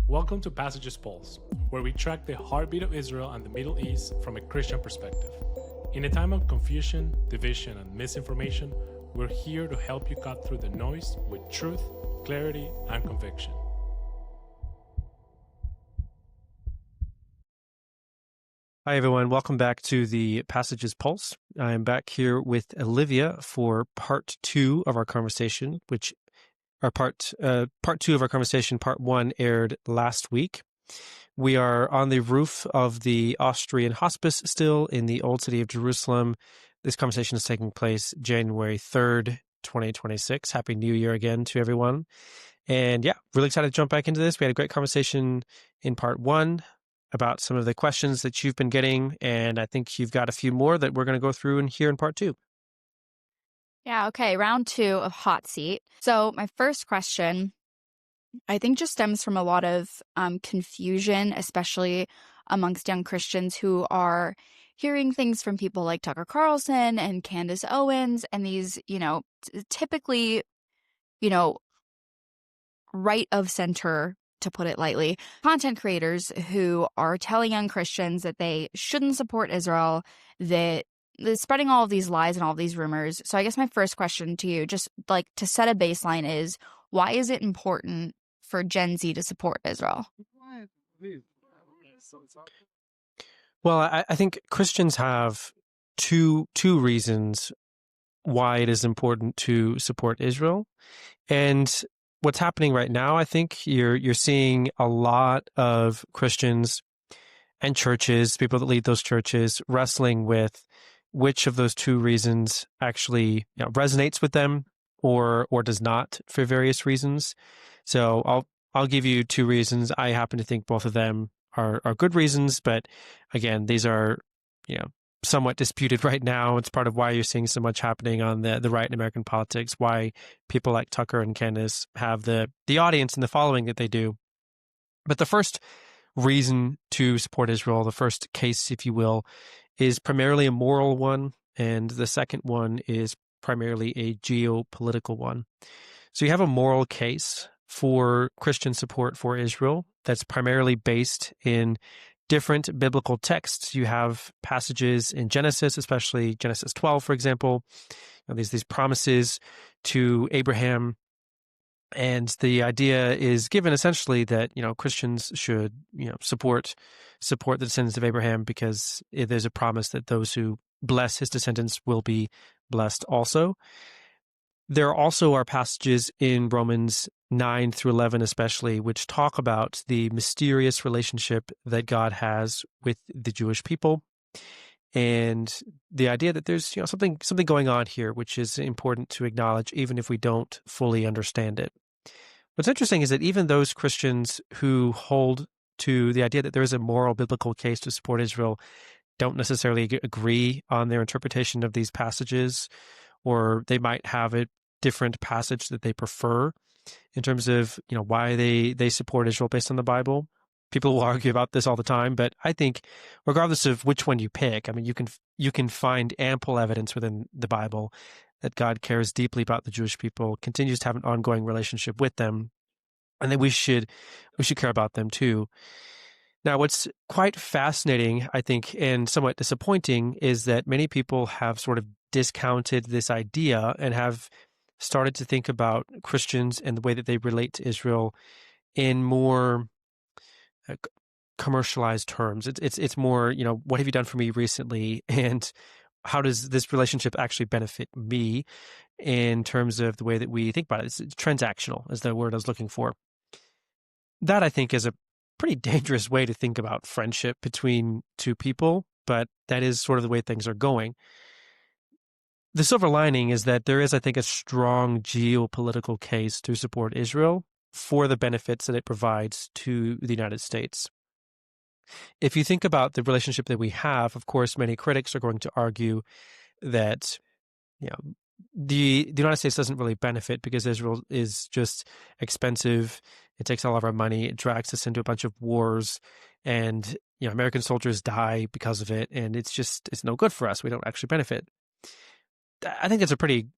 Welcome to Passages Pulse, where we track the heartbeat of Israel and the Middle East from a Christian perspective. In a time of confusion, division, and misinformation, we're here to help you cut through the noise with truth, clarity, and conviction. Hi, everyone. Welcome back to the Passages Pulse. I'm back here with Olivia for part two of our conversation, part one aired last week. We are on the roof of the Austrian Hospice still in the Old City of Jerusalem. This conversation is taking place January 3rd, 2026. Happy New Year again to everyone. And yeah, really excited to jump back into this. We had a great conversation in part one about some of the questions that you've been getting, and I think you've got a few more that we're going to go through and here in part two. Yeah, okay, round two of Hot Seat. So my first question, I think, just stems from a lot of confusion, especially amongst young Christians who are hearing things from people like Tucker Carlson and Candace Owens and these, typically, right of center, to put it lightly, content creators who are telling young Christians that they shouldn't support Israel, that they're spreading all of these lies and all of these rumors. So I guess my first question to you, just like to set a baseline, is why is it important for Gen Z to support Israel? Well, I think Christians have two reasons why it is important to support Israel. And what's happening right now, I think you're seeing a lot of Christians and churches, people that lead those churches, wrestling with which of those two reasons actually resonates with them or does not for various reasons. So I'll give you two reasons. I happen to think both of them are good reasons, but again, these are somewhat disputed right now. It's part of why you're seeing so much happening on the right in American politics, why people like Tucker and Candace have the audience and the following that they do. But the first reason to support Israel, the first case, if you will, is primarily a moral one, and the second one is primarily a geopolitical one. So you have a moral case for Christian support for Israel that's primarily based in different biblical texts. You have passages in Genesis, especially Genesis 12, for example. These promises to Abraham, and the idea is given essentially that Christians should support the descendants of Abraham because there's a promise that those who bless his descendants will be blessed also. There also are passages in Romans 9 through 11 especially, which talk about the mysterious relationship that God has with the Jewish people, and the idea that there's something going on here, which is important to acknowledge even if we don't fully understand it. What's interesting is that even those Christians who hold to the idea that there is a moral biblical case to support Israel don't necessarily agree on their interpretation of these passages, or they might have a different passage that they prefer in terms of why they support Israel based on the Bible. People will argue about this all the time, but I think regardless of which one you pick, I mean, you can find ample evidence within the Bible that God cares deeply about the Jewish people, continues to have an ongoing relationship with them, and that we should care about them too. Now, what's quite fascinating, I think, and somewhat disappointing, is that many people have sort of discounted this idea and have started to think about Christians and the way that they relate to Israel in more commercialized terms. It's more, what have you done for me recently, and how does this relationship actually benefit me in terms of the way that we think about it? It's transactional is the word I was looking for. That, I think, is a pretty dangerous way to think about friendship between two people, but that is sort of the way things are going. The silver lining is that there is, I think, a strong geopolitical case to support Israel for the benefits that it provides to the United States. If you think about the relationship that we have, of course, many critics are going to argue that the United States doesn't really benefit because Israel is just expensive. It takes all of our money. It drags us into a bunch of wars, and American soldiers die because of it, and it's no good for us. We don't actually benefit. I think that's a pretty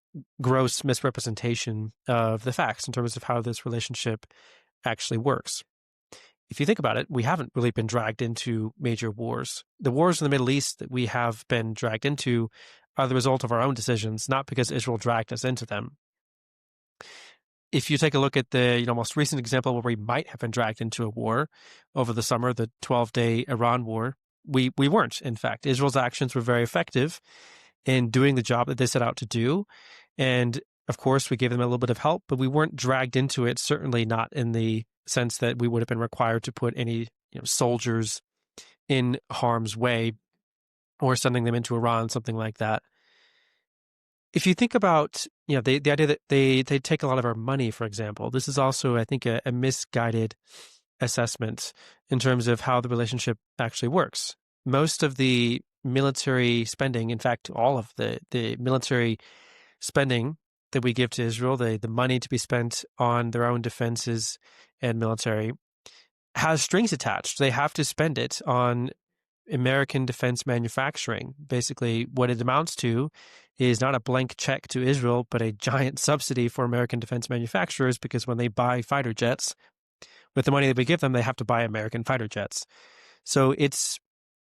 gross misrepresentation of the facts in terms of how this relationship actually works. if you think about it, we haven't really been dragged into major wars. The wars in the Middle East that we have been dragged into are the result of our own decisions, not because Israel dragged us into them. If you take a look at the most recent example where we might have been dragged into a war over the summer, the 12-day Iran war, we weren't, in fact. Israel's actions were very effective in doing the job that they set out to do. And of course, we gave them a little bit of help, but we weren't dragged into it, certainly not in the sense that we would have been required to put any soldiers in harm's way or sending them into Iran, something like that. If you think about the idea that they take a lot of our money, for example, this is also, I think, a misguided assessment in terms of how the relationship actually works. Most of the military spending, in fact, all of the military spending that we give to Israel, the money to be spent on their own defenses and military, has strings attached. They have to spend it on American defense manufacturing. Basically, what it amounts to is not a blank check to Israel, but a giant subsidy for American defense manufacturers, because when they buy fighter jets, with the money that we give them, they have to buy American fighter jets. So it's,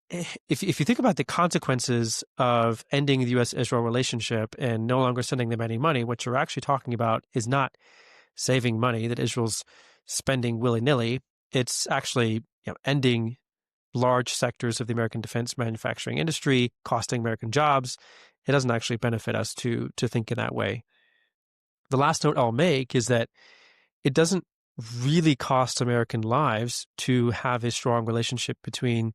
if you think about the consequences of ending the U.S.-Israel relationship and no longer sending them any money, what you're actually talking about is not saving money that Israel's spending willy-nilly. It's actually ending large sectors of the American defense manufacturing industry, costing American jobs. It doesn't actually benefit us to think in that way. The last note I'll make is that it doesn't really cost American lives to have a strong relationship between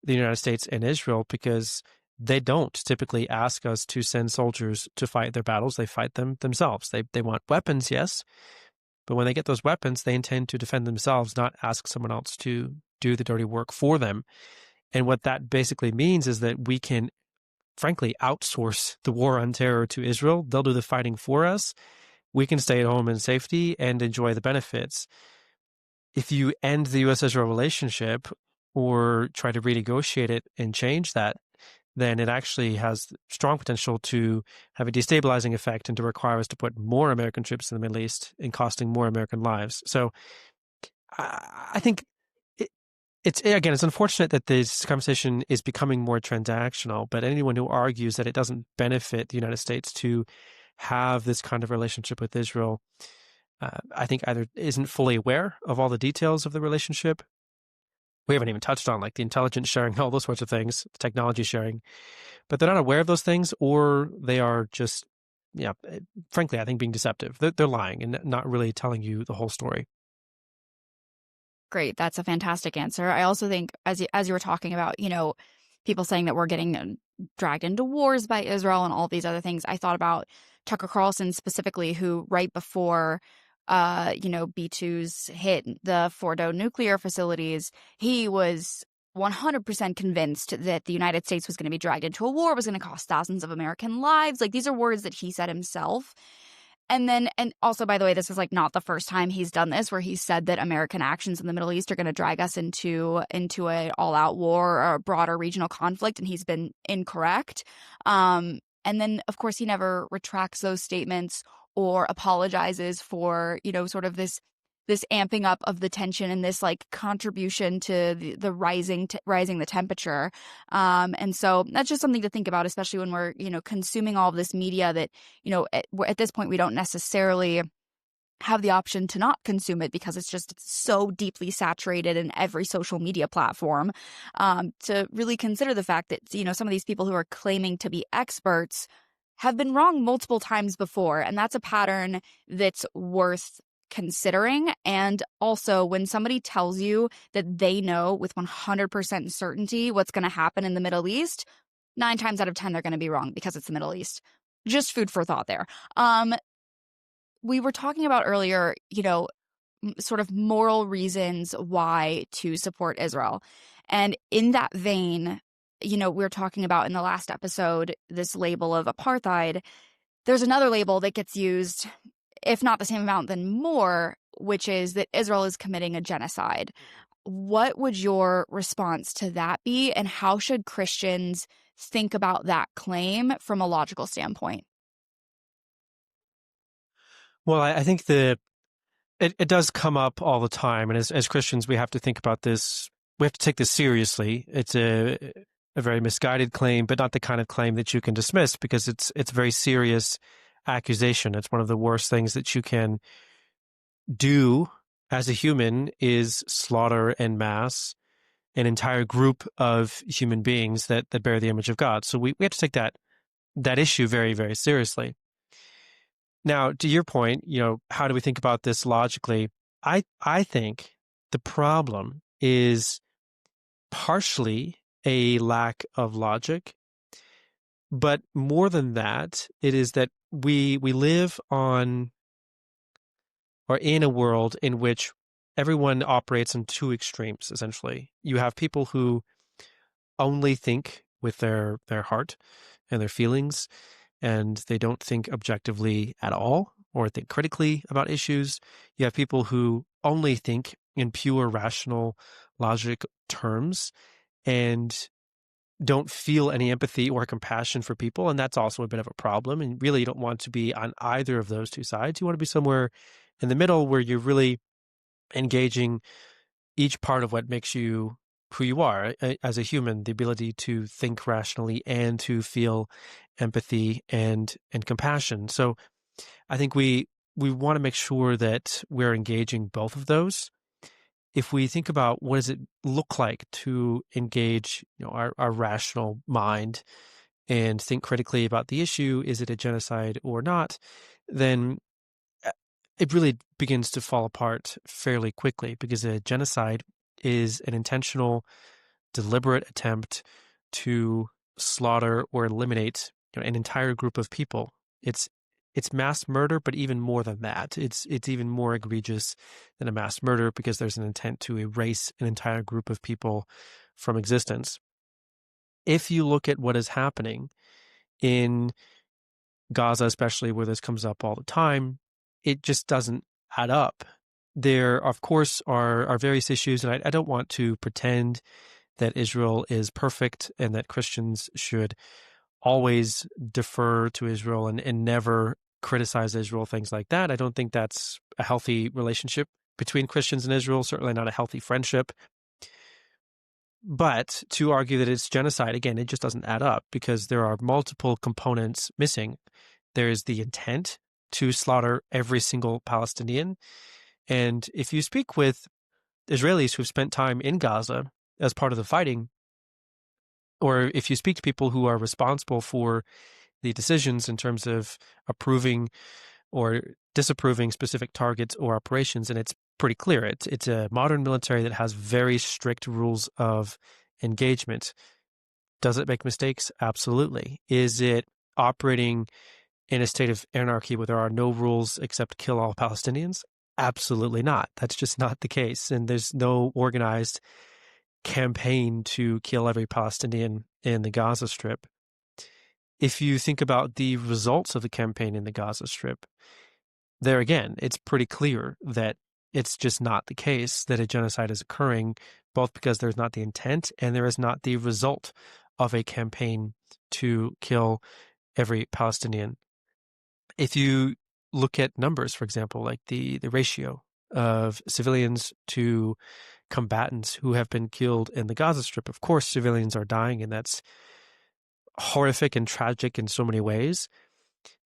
the United States and Israel, because they don't typically ask us to send soldiers to fight their battles. They fight them themselves. They want weapons, yes, but when they get those weapons, they intend to defend themselves, not ask someone else to do the dirty work for them. And what that basically means is that we can, frankly, outsource the war on terror to Israel. They'll do the fighting for us. We can stay at home in safety and enjoy the benefits. If you end the U.S.-Israel relationship or try to renegotiate it and change that, then it actually has strong potential to have a destabilizing effect and to require us to put more American troops in the Middle East and costing more American lives. So I think it's unfortunate that this conversation is becoming more transactional, but anyone who argues that it doesn't benefit the United States to have this kind of relationship with Israel, I think either isn't fully aware of all the details of the relationship. We haven't even touched on like the intelligence sharing, all those sorts of things, the technology sharing, but they're not aware of those things, or they are just, frankly, I think being deceptive. They're lying and not really telling you the whole story. Great. That's a fantastic answer. I also think, as you were talking about, people saying that we're getting dragged into wars by Israel and all these other things, I thought about Tucker Carlson specifically, who right before, B-2s hit the Fordo nuclear facilities, he was 100% convinced that the United States was going to be dragged into a war, was going to cost thousands of American lives. Like, these are words that he said himself. And also, by the way, this is like not the first time he's done this, where he said that American actions in the Middle East are going to drag us into a all-out war or a broader regional conflict, and he's been incorrect. And then, of course, he never retracts those statements or apologizes for, sort of this amping up of the tension and this like contribution to the rising the temperature. And so that's just something to think about, especially when we're, consuming all of this media that, at this point we don't necessarily have the option to not consume it because it's just so deeply saturated in every social media platform, to really consider the fact that, some of these people who are claiming to be experts have been wrong multiple times before. And that's a pattern that's worth considering. And also, when somebody tells you that they know with 100% certainty what's going to happen in the Middle East, 9 times out of 10 they're going to be wrong because it's the Middle East. Just food for thought there. We were talking about earlier, sort of moral reasons why to support Israel. And in that vein, we were talking about in the last episode this label of apartheid. There's another label that gets used, if not the same amount, then more, which is that Israel is committing a genocide. What would your response to that be, and how should Christians think about that claim from a logical standpoint? Well, I think the It does come up all the time, and as Christians, we have to think about this. We have to take this seriously. It's a very misguided claim, but not the kind of claim that you can dismiss, because it's a very serious accusation. It's one of the worst things that you can do as a human, is slaughter en masse an entire group of human beings that bear the image of God. So we have to take that issue very, very seriously. Now, to your point, how do we think about this logically? I think the problem is partially a lack of logic, but more than that, it is that we live on, or in, a world in which everyone operates in two extremes, essentially. You have people who only think with their heart and their feelings, and they don't think objectively at all or think critically about issues. You have people who only think in pure rational logic terms and don't feel any empathy or compassion for people, and that's also a bit of a problem. And really, you don't want to be on either of those two sides. You want to be somewhere in the middle where you're really engaging each part of what makes you who you are as a human, the ability to think rationally and to feel empathy and compassion. So I think we want to make sure that we're engaging both of those. If we think about what does it look like to engage our rational mind and think critically about the issue, is it a genocide or not, then it really begins to fall apart fairly quickly, because a genocide is an intentional, deliberate attempt to slaughter or eliminate an entire group of people. It's mass murder, but even more than that. It's even more egregious than a mass murder, because there's an intent to erase an entire group of people from existence. If you look at what is happening in Gaza, especially, where this comes up all the time, it just doesn't add up. There, of course, are various issues, and I don't want to pretend that Israel is perfect and that Christians should always defer to Israel and never criticize Israel, things like that. I don't think that's a healthy relationship between Christians and Israel, certainly not a healthy friendship. But to argue that it's genocide, again, it just doesn't add up, because there are multiple components missing. There's the intent to slaughter every single Palestinian. And if you speak with Israelis who've spent time in Gaza as part of the fighting, or if you speak to people who are responsible for the decisions in terms of approving or disapproving specific targets or operations, and it's pretty clear. It's a modern military that has very strict rules of engagement. Does it make mistakes? Absolutely. Is it operating in a state of anarchy where there are no rules except kill all Palestinians? Absolutely not. That's just not the case. And there's no organized campaign to kill every Palestinian in the Gaza Strip. If you think about the results of the campaign in the Gaza Strip, there again, it's pretty clear that it's just not the case that a genocide is occurring, both because there's not the intent and there is not the result of a campaign to kill every Palestinian. If you look at numbers, for example, like the ratio of civilians to combatants who have been killed in the Gaza Strip, of course, civilians are dying, and that's horrific and tragic in so many ways.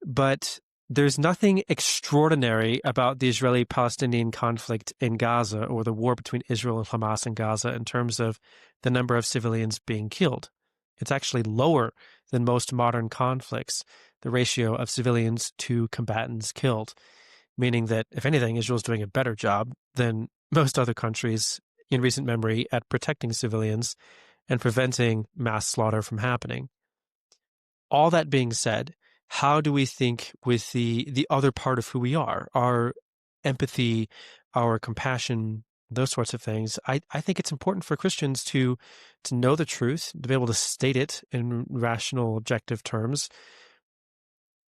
But there's nothing extraordinary about the Israeli-Palestinian conflict in Gaza, or the war between Israel and Hamas in Gaza, in terms of the number of civilians being killed. It's actually lower than most modern conflicts, the ratio of civilians to combatants killed, meaning that, if anything, Israel's doing a better job than most other countries in recent memory at protecting civilians and preventing mass slaughter from happening. All that being said, how do we think with the other part of who we are, our empathy, our compassion, those sorts of things? I think it's important for Christians to know the truth, to be able to state it in rational, objective terms,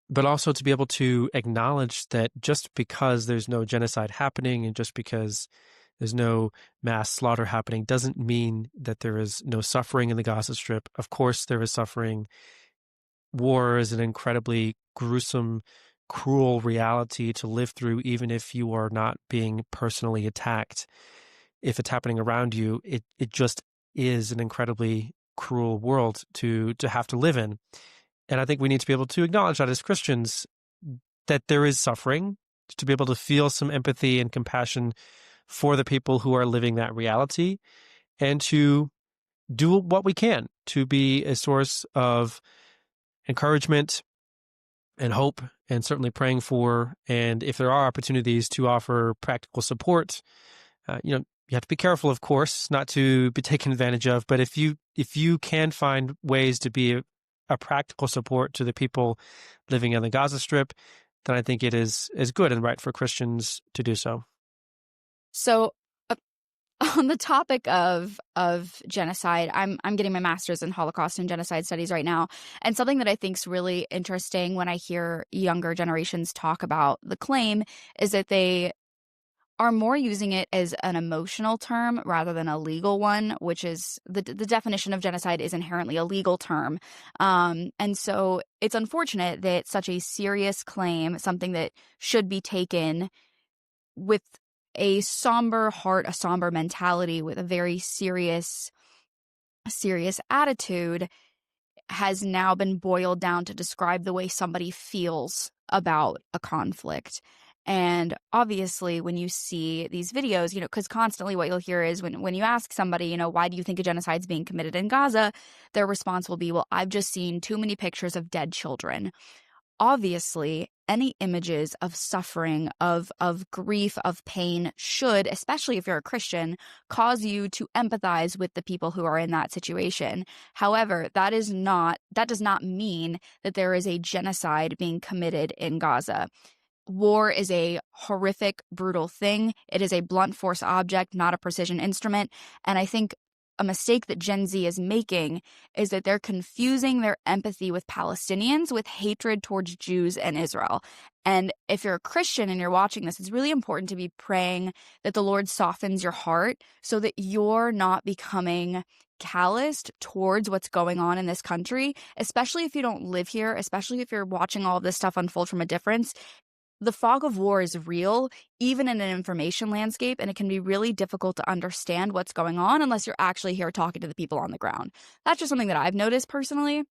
but also to be able to acknowledge that just because there's no genocide happening and just because there's no mass slaughter happening doesn't mean that there is no suffering in the Gaza Strip. Of course, there is suffering. War is an incredibly gruesome, cruel reality to live through, even if you are not being personally attacked. If it's happening around you, it just is an incredibly cruel world to have to live in. And I think we need to be able to acknowledge that as Christians, that there is suffering, to be able to feel some empathy and compassion for the people who are living that reality, and to do what we can to be a source of encouragement and hope, and certainly praying for. And if there are opportunities to offer practical support, you have to be careful, of course, not to be taken advantage of. But if you can find ways to be a practical support to the people living in the Gaza Strip, then I think it is good and right for Christians to do so. So, on the topic of genocide, I'm getting my master's in Holocaust and genocide studies right now, and something that I think is really interesting when I hear younger generations talk about the claim is that they are more using it as an emotional term rather than a legal one, which is the definition of genocide is inherently a legal term. And so it's unfortunate that such a serious claim, something that should be taken with a somber heart, a somber mentality, with a very serious attitude, has now been boiled down to describe the way somebody feels about a conflict. And obviously, when you see these videos, because constantly what you'll hear is when you ask somebody, why do you think a genocide is being committed in Gaza? Their response will be, well, I've just seen too many pictures of dead children. Obviously, any images of suffering, of grief, of pain should, especially if you're a Christian, cause you to empathize with the people who are in that situation. However, that does not mean that there is a genocide being committed in Gaza. War is a horrific, brutal thing. It is a blunt force object, not a precision instrument. And I think a mistake that Gen Z is making is that they're confusing their empathy with Palestinians with hatred towards Jews and Israel. And if you're a Christian and you're watching this, it's really important to be praying that the Lord softens your heart so that you're not becoming calloused towards what's going on in this country, especially if you don't live here, especially if you're watching all of this stuff unfold from a difference. The fog of war is real, even in an information landscape, and it can be really difficult to understand what's going on unless you're actually here talking to the people on the ground. That's just something that I've noticed personally.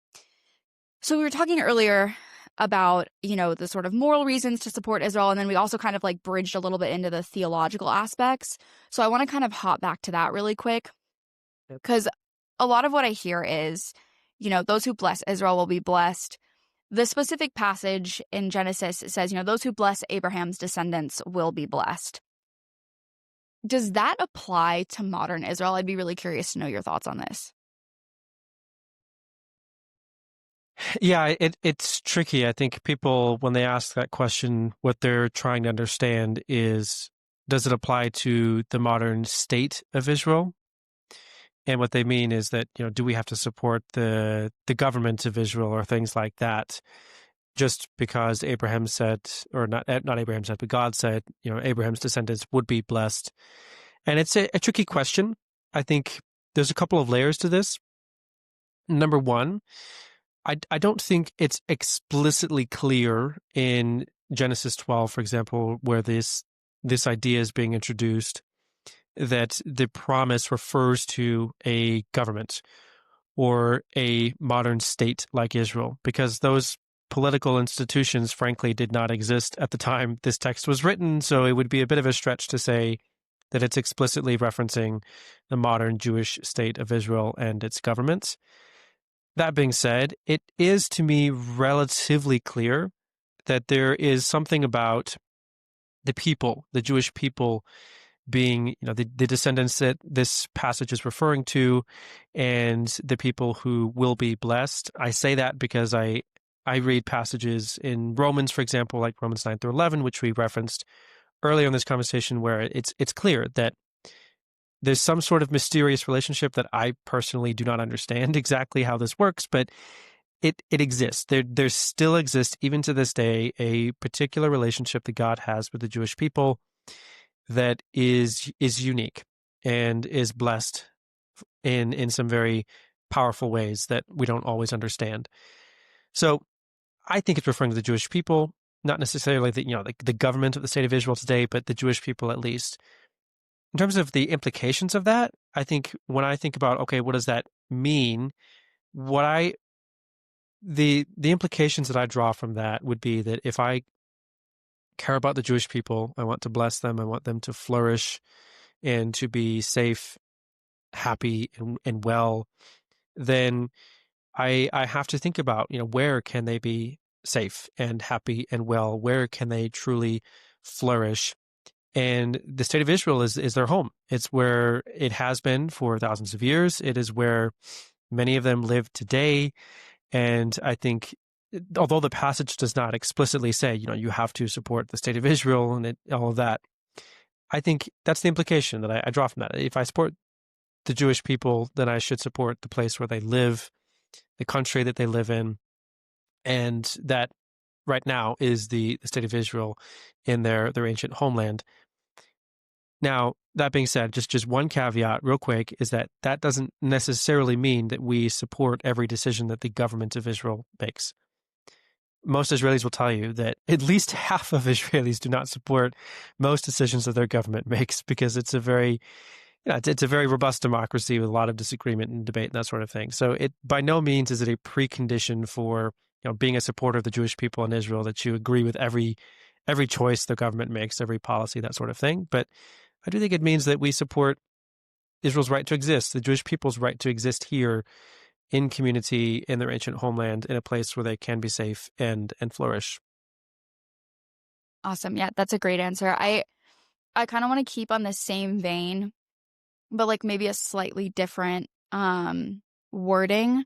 So we were talking earlier about, the sort of moral reasons to support Israel, and then we also kind of bridged a little bit into the theological aspects. So I want to kind of hop back to that really quick, because a lot of what I hear is, those who bless Israel will be blessed. The specific passage in Genesis says, those who bless Abraham's descendants will be blessed. Does that apply to modern Israel? I'd be really curious to know your thoughts on this. Yeah, it's tricky. I think people, when they ask that question, what they're trying to understand is, does it apply to the modern state of Israel? And what they mean is that, do we have to support the government of Israel or things like that, just because Abraham said, or not Abraham said, but God said, Abraham's descendants would be blessed. And it's a tricky question. I think there's a couple of layers to this. Number one, I don't think it's explicitly clear in Genesis 12, for example, where this idea is being introduced, that the promise refers to a government or a modern state like Israel, because those political institutions, frankly, did not exist at the time this text was written. So it would be a bit of a stretch to say that it's explicitly referencing the modern Jewish state of Israel and its government. That being said, it is to me relatively clear that there is something about the people, the Jewish people, being, the descendants that this passage is referring to, and the people who will be blessed. I say that because I read passages in Romans, for example, like Romans 9 through 11, which we referenced earlier in this conversation, where it's clear that there's some sort of mysterious relationship that I personally do not understand exactly how this works, but it exists. There still exists, even to this day, a particular relationship that God has with the Jewish people that is unique and is blessed in some very powerful ways that we don't always understand. So I think it's referring to the Jewish people. not necessarily the government of the state of Israel today, but the Jewish people at least. In terms of the implications of that, I think when I think about, okay, what does that mean? The implications that I draw from that would be that if I care about the Jewish people, I want to bless them, I want them to flourish and to be safe, happy, and well, then I have to think about, where can they be safe and happy and well? Where can they truly flourish? And the state of Israel is their home. It's where it has been for thousands of years. It is where many of them live today. And I think, although the passage does not explicitly say, you have to support the state of Israel and all of that, I think that's the implication that I draw from that. If I support the Jewish people, then I should support the place where they live, the country that they live in, and that right now is the state of Israel in their ancient homeland. Now, that being said, just one caveat real quick is that doesn't necessarily mean that we support every decision that the government of Israel makes. Most Israelis will tell you that at least half of Israelis do not support most decisions that their government makes because it's a very it's a very robust democracy with a lot of disagreement and debate and that sort of thing. So it by no means is it a precondition for being a supporter of the Jewish people in Israel that you agree with every choice the government makes, every policy, that sort of thing. But I do think it means that we support Israel's right to exist, the Jewish people's right to exist here in community in their ancient homeland, in a place where they can be safe and flourish. Awesome. Yeah, that's a great answer. I kind of want to keep on the same vein, but like maybe a slightly different wording,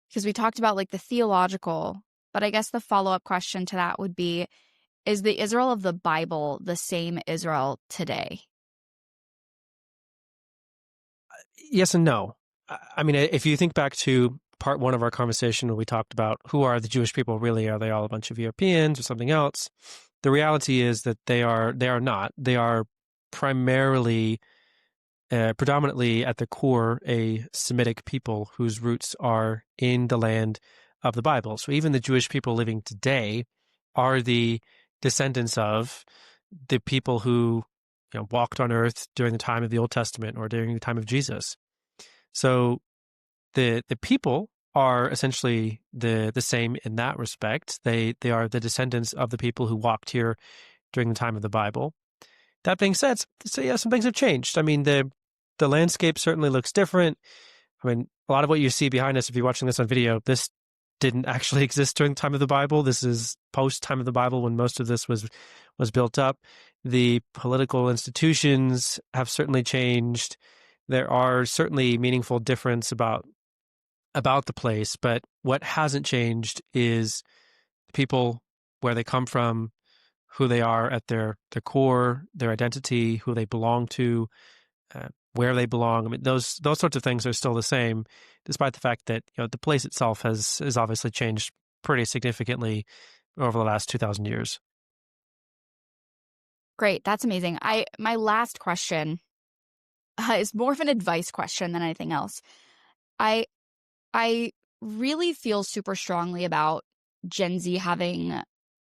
because we talked about like the theological, but I guess the follow-up question to that would be, is the Israel of the Bible the same Israel today? Yes and no. I mean, if you think back to part one of our conversation where we talked about who are the Jewish people really, are they all a bunch of Europeans or something else? The reality is that they are not. They are primarily, predominantly at the core, a Semitic people whose roots are in the land of the Bible. So even the Jewish people living today are the descendants of the people who walked on earth during the time of the Old Testament or during the time of Jesus. So the people are essentially the same in that respect. They are the descendants of the people who walked here during the time of the Bible. That being said, some things have changed. I mean, the landscape certainly looks different. I mean, a lot of what you see behind us, if you're watching this on video, this didn't actually exist during the time of the Bible. This is post time of the Bible when most of this was built up. The political institutions have certainly changed. There are certainly meaningful difference about the place, but what hasn't changed is the people, where they come from, who they are at their core, their identity, who they belong to, where they belong. I mean, those sorts of things are still the same, despite the fact that the place itself has obviously changed pretty significantly over the last 2,000 years. Great, that's amazing. My last question is more of an advice question than anything else. I really feel super strongly about Gen Z having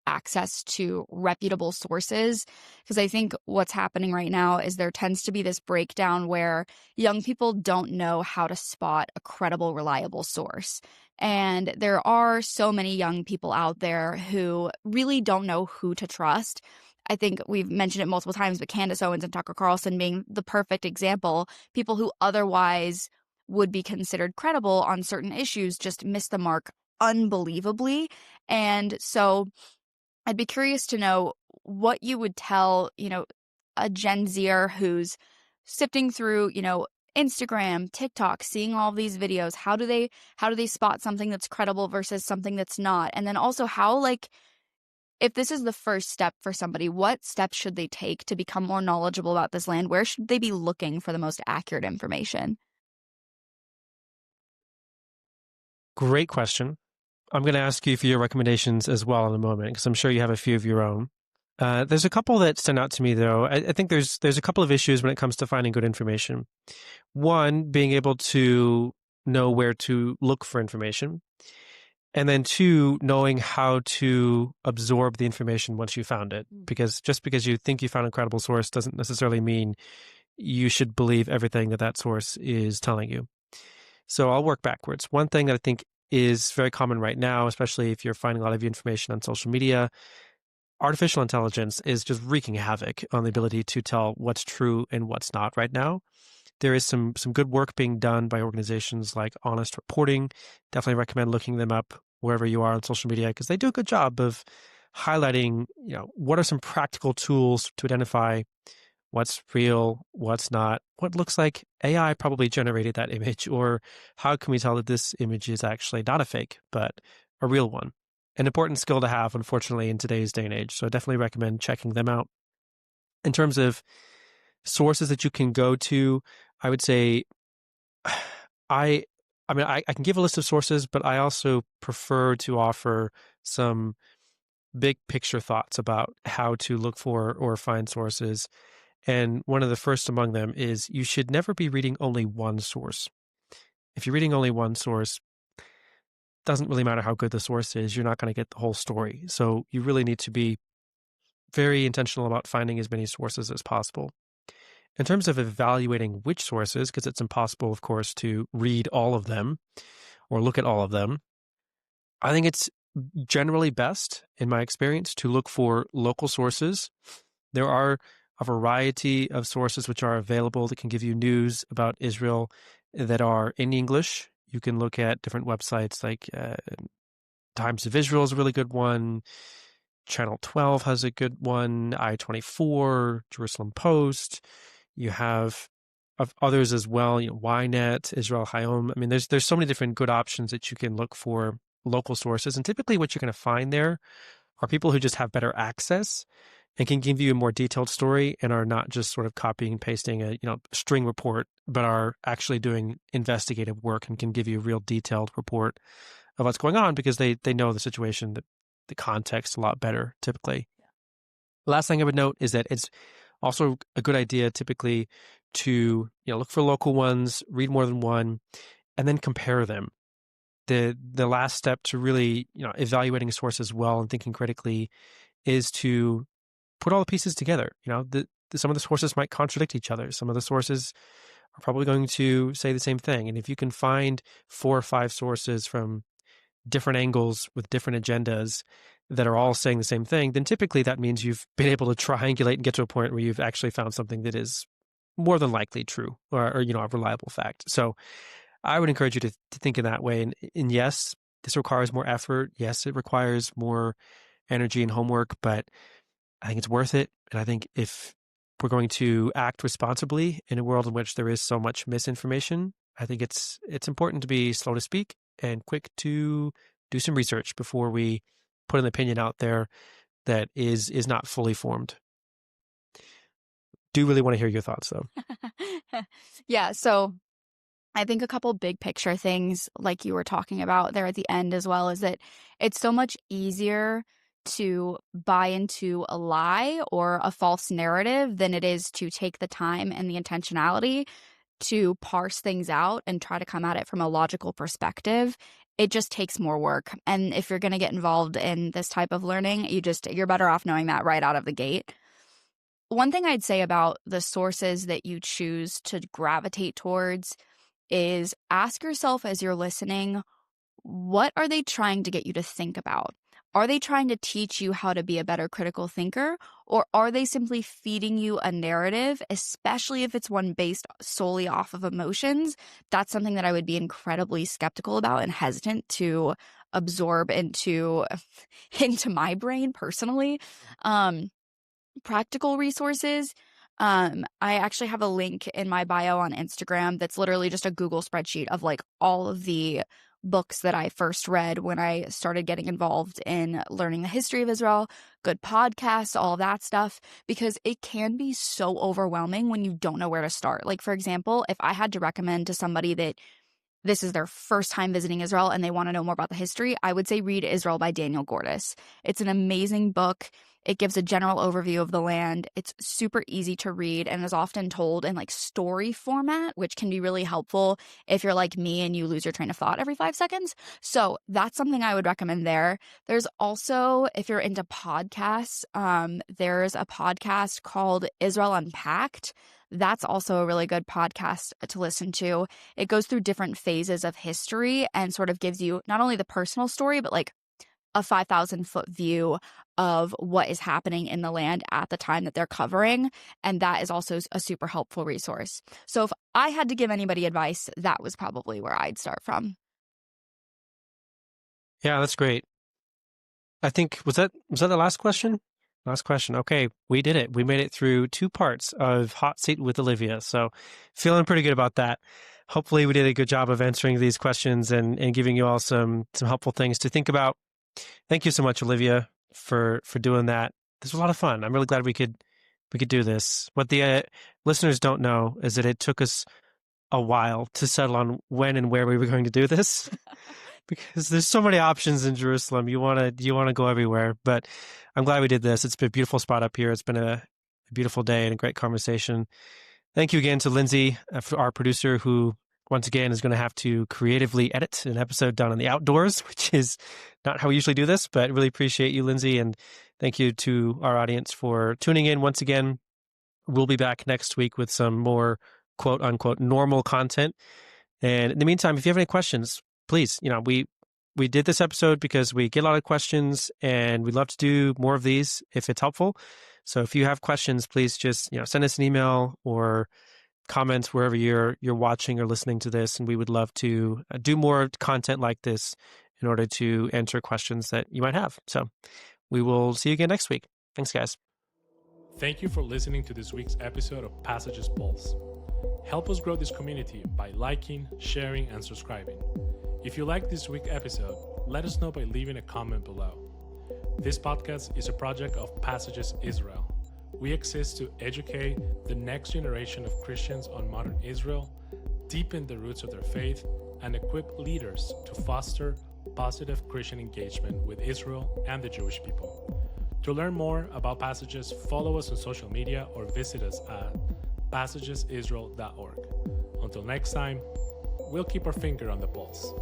access to reputable sources, because I think what's happening right now is there tends to be this breakdown where young people don't know how to spot a credible, reliable source. And there are so many young people out there who really don't know who to trust. I think we've mentioned it multiple times, but Candace Owens and Tucker Carlson being the perfect example. People who otherwise would be considered credible on certain issues just miss the mark unbelievably. And so I'd be curious to know what you would tell, a Gen Zer who's sifting through, Instagram, TikTok, seeing all these videos. How do they spot something that's credible versus something that's not? And then also how, if this is the first step for somebody, what steps should they take to become more knowledgeable about this land? Where should they be looking for the most accurate information? Great question. I'm going to ask you for your recommendations as well in a moment, because I'm sure you have a few of your own. There's a couple that stand out to me, though. I think there's a couple of issues when it comes to finding good information. One, being able to know where to look for information. And then two, knowing how to absorb the information once you found it. Because just because you think you found a credible source doesn't necessarily mean you should believe everything that source is telling you. So I'll work backwards. One thing that I think is very common right now, especially if you're finding a lot of information on social media, artificial intelligence is just wreaking havoc on the ability to tell what's true and what's not right now. There is some good work being done by organizations like Honest Reporting. Definitely recommend looking them up wherever you are on social media, because they do a good job of highlighting, what are some practical tools to identify what's real, what's not, what looks like AI probably generated that image, or how can we tell that this image is actually not a fake, but a real one. An important skill to have, unfortunately, in today's day and age. So I definitely recommend checking them out. In terms of sources that you can go to, I would say I can give a list of sources, but I also prefer to offer some big picture thoughts about how to look for or find sources. And one of the first among them is you should never be reading only one source. If you're reading only one source, doesn't really matter how good the source is, you're not going to get the whole story. So you really need to be very intentional about finding as many sources as possible. In terms of evaluating which sources, because it's impossible, of course, to read all of them or look at all of them, I think it's generally best, in my experience, to look for local sources. There are a variety of sources which are available that can give you news about Israel that are in English. You can look at different websites like Times of Israel is a really good one. Channel 12 has a good one. I-24, Jerusalem Post. You have of others as well, Ynet, Israel Hayom. I mean, there's so many different good options that you can look for local sources. And typically what you're going to find there are people who just have better access and can give you a more detailed story and are not just sort of copying and pasting a string report, but are actually doing investigative work and can give you a real detailed report of what's going on because they know the situation, the context a lot better typically. The last thing I would note is that it's also a good idea typically to look for local ones, read more than one, and then compare them. The last step to really evaluating sources well and thinking critically is to put all the pieces together. Some of the sources might contradict each other. Some of the sources are probably going to say the same thing. And if you can find 4 or 5 sources from different angles with different agendas that are all saying the same thing, then typically that means you've been able to triangulate and get to a point where you've actually found something that is more than likely true or a reliable fact. So I would encourage you to think in that way. And yes, this requires more effort. Yes, it requires more energy and homework, but I think it's worth it. And I think if we're going to act responsibly in a world in which there is so much misinformation, I think it's important to be slow to speak and quick to do some research before we put an opinion out there that is not fully formed. Do really want to hear your thoughts, though. Yeah, so I think a couple big picture things, like you were talking about there at the end as well, is that it's so much easier to buy into a lie or a false narrative than it is to take the time and the intentionality to parse things out and try to come at it from a logical perspective. It just takes more work. And if you're going to get involved in this type of learning, you're better off knowing that right out of the gate. One thing I'd say about the sources that you choose to gravitate towards is ask yourself as you're listening, what are they trying to get you to think about? Are they trying to teach you how to be a better critical thinker, or are they simply feeding you a narrative, especially if it's one based solely off of emotions? That's something that I would be incredibly skeptical about and hesitant to absorb into my brain personally. Practical resources. I actually have a link in my bio on Instagram that's literally just a Google spreadsheet of like all of the books that I first read when I started getting involved in learning the history of Israel, good podcasts, all of that stuff, because it can be so overwhelming when you don't know where to start. Like, for example, if I had to recommend to somebody that this is their first time visiting Israel and they want to know more about the history, I would say read Israel by Daniel Gordis. It's an amazing book. It gives a general overview of the land. It's super easy to read and is often told in like story format, which can be really helpful if you're like me and you lose your train of thought every 5 seconds. So that's something I would recommend there. There's also, if you're into podcasts, there's a podcast called Israel Unpacked. That's also a really good podcast to listen to. It goes through different phases of history and sort of gives you not only the personal story, but like a 5,000-foot view of what is happening in the land at the time that they're covering. And that is also a super helpful resource. So if I had to give anybody advice, that was probably where I'd start from. Yeah, that's great. I think, was that the last question? Last question. Okay, we did it. We made it through 2 parts of Hot Seat with Olivia. So feeling pretty good about that. Hopefully we did a good job of answering these questions and giving you all some helpful things to think about. Thank you so much, Olivia, for doing that. This was a lot of fun. I'm really glad we could do this. What the listeners don't know is that it took us a while to settle on when and where we were going to do this. Because there's so many options in Jerusalem. You want to go everywhere, but I'm glad we did this. It's been a beautiful spot up here. It's been a beautiful day and a great conversation. Thank you again to Lindsay, our producer, who once again is going to have to creatively edit an episode done in the outdoors, which is not how we usually do this, but really appreciate you, Lindsay. And thank you to our audience for tuning in once again. We'll be back next week with some more quote unquote normal content. And in the meantime, if you have any questions, please, we did this episode because we get a lot of questions and we'd love to do more of these if it's helpful. So if you have questions, please just, send us an email or comments wherever you're watching or listening to this. And we would love to do more content like this in order to answer questions that you might have. So we will see you again next week. Thanks, guys. Thank you for listening to this week's episode of Passages Pulse. Help us grow this community by liking, sharing, and subscribing. If you like this week's episode, let us know by leaving a comment below. This podcast is a project of Passages Israel. We exist to educate the next generation of Christians on modern Israel, deepen the roots of their faith, and equip leaders to foster positive Christian engagement with Israel and the Jewish people. To learn more about Passages, follow us on social media or visit us at passagesisrael.org. Until next time, we'll keep our finger on the pulse.